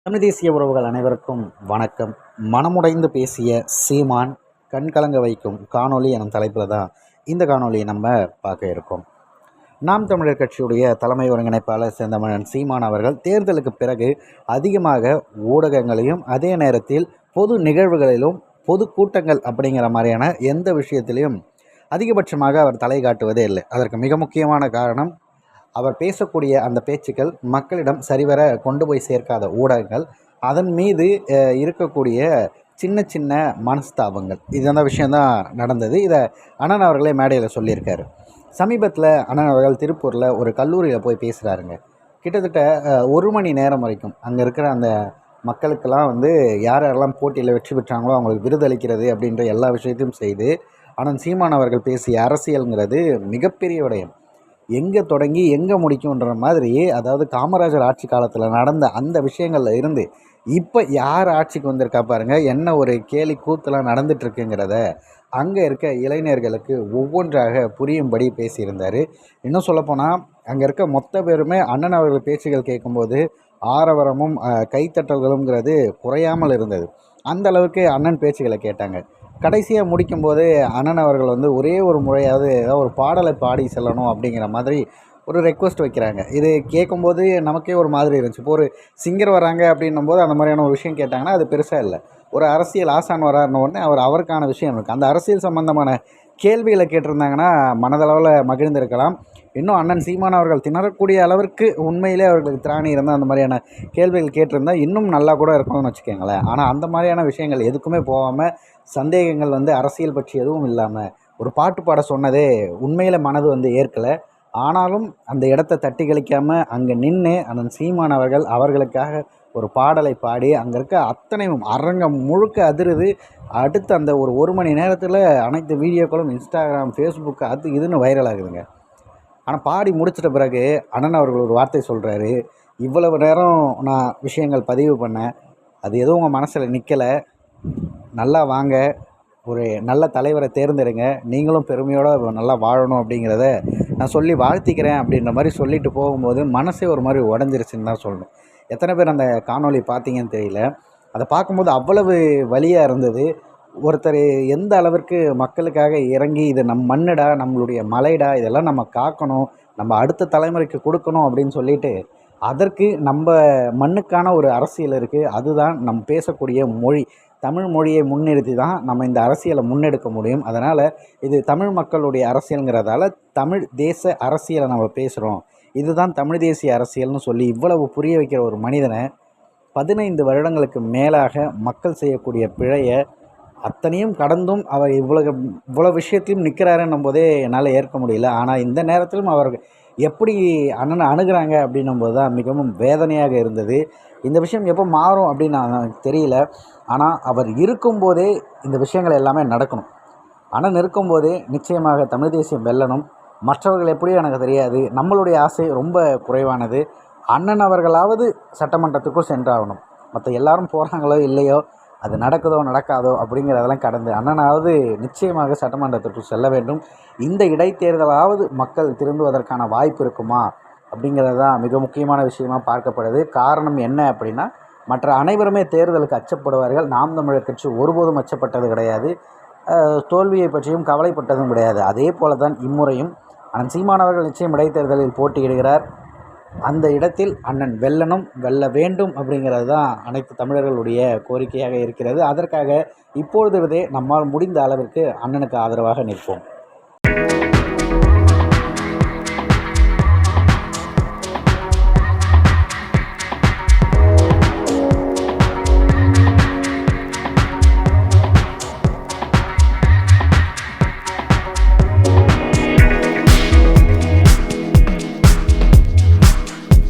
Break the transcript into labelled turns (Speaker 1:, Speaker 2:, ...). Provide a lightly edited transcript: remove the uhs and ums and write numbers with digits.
Speaker 1: தமிழ் தேசிய உறவுகள் அனைவருக்கும் வணக்கம். மனமுடைந்து பேசிய சீமான் கண்கலங்க வைக்கும் காணொளி எனும் தலைப்பில் தான் இந்த காணொலியை நம்ம பார்க்க இருக்கோம். நாம் தமிழர் கட்சியுடைய தலைமை ஒருங்கிணைப்பாளர் செந்தமிழன் சீமான் அவர்கள் தேர்தலுக்கு பிறகு அதிகமாக ஊடகங்களையும் அதே நேரத்தில் பொது நிகழ்வுகளிலும் பொது கூட்டங்கள் அப்படிங்கிற மாதிரியான எந்த விஷயத்திலையும் அதிகபட்சமாக அவர் தலை காட்டுவதே இல்லை. அதற்கு மிக முக்கியமான காரணம், அவர் பேசக்கூடிய அந்த பேச்சுக்கள் மக்களிடம் சரிவர கொண்டு போய் சேர்க்காத ஊடகங்கள், அதன் மீது இருக்கக்கூடிய சின்ன சின்ன மனஸ்தாபங்கள். அந்த விஷயந்தான் நடந்தது. இதை அண்ணன் அவர்களே மேடையில் சொல்லியிருக்காரு. சமீபத்தில் அண்ணன் அவர்கள் திருப்பூரில் ஒரு கல்லூரியில் போய் பேசுகிறாருங்க. கிட்டத்தட்ட 1 மணி நேரம் வரைக்கும் அங்கே இருக்கிற அந்த மக்களுக்கெல்லாம் யார் யாரெல்லாம் போட்டியில் வெற்றி பெற்றாங்களோ அவங்களுக்கு விருதளிக்கிறது அப்படின்ற எல்லா விஷயத்தையும் செய்து அண்ணன் சீமான் அவர்கள் பேசிய அரசியல்ங்கிறது மிகப்பெரிய விடயம். எங்கே தொடங்கி எங்கே முடிக்கும்ன்ற மாதிரி, அதாவது காமராஜர் ஆட்சி காலத்தில் நடந்த அந்த விஷயங்களில் இருந்து இப்போ யார் ஆட்சிக்கு வந்திருக்கா பாருங்கள், என்ன ஒரு கேலி கூத்தெல்லாம் நடந்துகிட்ருக்குங்கிறத அங்கே இருக்க இளைஞர்களுக்கு ஒவ்வொன்றாக புரியும்படி பேசியிருந்தார். இன்னும் சொல்லப்போனால் அங்கே இருக்க மொத்த பேருமே அண்ணன் அவர்கள் பேச்சுகள் கேட்கும்போது ஆரவரமும் கைத்தட்டல்களுங்கிறது குறையாமல் இருந்தது. அந்த அளவுக்கு அண்ணன் பேச்சுகளை கேட்டாங்க. கடைசியாக முடிக்கும்போது அண்ணன் அவர்கள் ஒரே ஒரு முறையாவது ஏதாவது ஒரு பாடலை பாடி செல்லணும் அப்படிங்கிற மாதிரி ஒரு ரெக்வஸ்ட் வைக்கிறாங்க. இது கேட்கும்போது நமக்கே ஒரு மாதிரி இருந்துச்சு. இப்போ ஒரு சிங்கர் வராங்க அப்படின்னும்போது அந்த மாதிரியான ஒரு விஷயம் கேட்டாங்கன்னா அது பெருசாக இல்லை. ஒரு அரசியல் ஆசான் வராருன்னு உடனே அவருக்கான விஷயம் இருக்குது. அந்த அரசியல் சம்பந்தமான கேள்விகளை கேட்டிருந்தாங்கன்னா மனதளவில் மகிழ்ந்திருக்கலாம். இன்னும் அண்ணன் சீமான் அவர்கள் திணறக்கூடிய அளவிற்கு உண்மையிலே அவர்களுக்கு திராணி இருந்தால் அந்த மாதிரியான கேள்விகள் கேட்டிருந்தால் இன்னும் நல்லா கூட இருக்கணும்னு வச்சுக்கோங்களேன். ஆனால் அந்த மாதிரியான விஷயங்கள் எதுக்குமே போகாமல், சந்தேகங்கள் அரசியல் பற்றி எதுவும் இல்லாமல் ஒரு பாட்டு பாட சொன்னதே உண்மையில் மனது ஏற்கலை. ஆனாலும் அந்த இடத்த தட்டி கழிக்காமல் அங்கே நின்று அண்ணன் சீமான் அவர்கள் அவர்களுக்காக ஒரு பாடலை பாடி அங்கே இருக்க அத்தனையும் அரங்கம் முழுக்க அதிருது. அடுத்து அந்த ஒரு மணி நேரத்தில் அனைத்து வீடியோக்களும் இன்ஸ்டாகிராம், ஃபேஸ்புக் அது இதுன்னு வைரல் ஆகுதுங்க. ஆனால் பாடி முடிச்சிட்ட பிறகு அண்ணன் அவர்கள் ஒரு வார்த்தை சொல்கிறாரு, இவ்வளவு நேரம் நான் விஷயங்கள் பதிவு பண்ணேன், அது எதுவும் உங்கள் மனசில் நிற்கலை, நல்லா வாங்க, ஒரு நல்ல தலைவரை தேர்ந்தெடுங்க, நீங்களும் பெருமையோடு நல்லா வாழணும் அப்படிங்கிறத நான் சொல்லி வாழ்த்திக்கிறேன் அப்படின்ற மாதிரி சொல்லிட்டு போகும்போது மனசே ஒரு மாதிரி உடஞ்சிருச்சுன்னு தான் சொல்லணும். எத்தனை பேர் அந்த காணொளி பார்த்தீங்கன்னு தெரியல. அதை பார்க்கும்போது அவ்வளவு வலியாக இருந்தது. ஒருத்தர் எந்த அளவிற்கு மக்களுக்காக இறங்கி இது நம் மண்ணுடா, நம்மளுடைய மலைடா, இதெல்லாம் நம்ம காக்கணும், நம்ம அடுத்த தலைமுறைக்கு கொடுக்கணும் அப்படின்னு சொல்லிட்டு, அதற்கு நம்ம மண்ணுக்கான ஒரு அரசியல் இருக்குது. அதுதான் நம் பேசக்கூடிய மொழி. தமிழ் மொழியை முன்னிறுத்தி தான் நம்ம இந்த அரசியலை முன்னெடுக்க முடியும். அதனால் இது தமிழ் மக்களுடைய அரசியலுங்கிறதால தமிழ் தேச அரசியலை நம்ம பேசுகிறோம். இதுதான் தமிழ் தேசிய அரசியல்னு சொல்லி இவ்வளவு புரிய வைக்கிற ஒரு மனிதனை 15 வருடங்களுக்கு மேலாக மக்கள் செய்யக்கூடிய பிழையை அத்தனையும் கடந்தும் அவர் இவ்வளோ விஷயத்தையும் நிற்கிறாருன்னும் போதே என்னால் ஏற்க முடியல. ஆனால் இந்த நேரத்திலும் அவர் எப்படி அண்ணனை அணுகிறாங்க அப்படின்னும்போது தான் மிகவும் வேதனையாக இருந்தது. இந்த விஷயம் எப்போ மாறும் அப்படின்னு எனக்கு தெரியல. ஆனால் அவர் இருக்கும்போதே இந்த விஷயங்கள் எல்லாமே நடக்கணும். அண்ணன் இருக்கும்போதே நிச்சயமாக தமிழ் தேசியம் வெல்லணும். மற்றவர்கள் எப்படியோ எனக்கு தெரியாது. நம்மளுடைய ஆசை ரொம்ப குறைவானது. அண்ணன் அவர்களாவது சட்டமன்றத்துக்கும் சென்றாகணும். மற்ற எல்லாரும் போகிறாங்களோ இல்லையோ, அது நடக்குதோ நடக்காதோ அப்படிங்கிறதெல்லாம் கடந்து அண்ணனாவது நிச்சயமாக சட்டமன்றத்திற்கு செல்ல வேண்டும். இந்த இடைத்தேர்தலாவது மக்கள் திருந்துவதற்கான வாய்ப்பு இருக்குமா அப்படிங்கிறது தான் மிக முக்கியமான விஷயமாக பார்க்கப்படுது. காரணம் என்ன அப்படின்னா, மற்ற அனைவருமே தேர்தலுக்கு அச்சப்படுவார்கள். நாம் தமிழர் கட்சி ஒருபோதும் அச்சப்பட்டது கிடையாது. தோல்வியை பற்றியும் கவலைப்பட்டதும் கிடையாது. அதே போல தான் இம்முறையும் அண்ணன் சீமான் அவர்கள் நிச்சயம் இடைத்தேர்தலில் போட்டியிடுகிறார். அந்த இடத்தில் அண்ணன் வெல்லணும், வெல்ல வேண்டும் அப்படிங்கிறது தான் அனைத்து தமிழர்களுடைய கோரிக்கையாக இருக்கிறது. அதற்காக இப்பொழுது நம்மால் முடிந்த அளவிற்கு அண்ணனுக்கு ஆதரவாக நிற்போம்.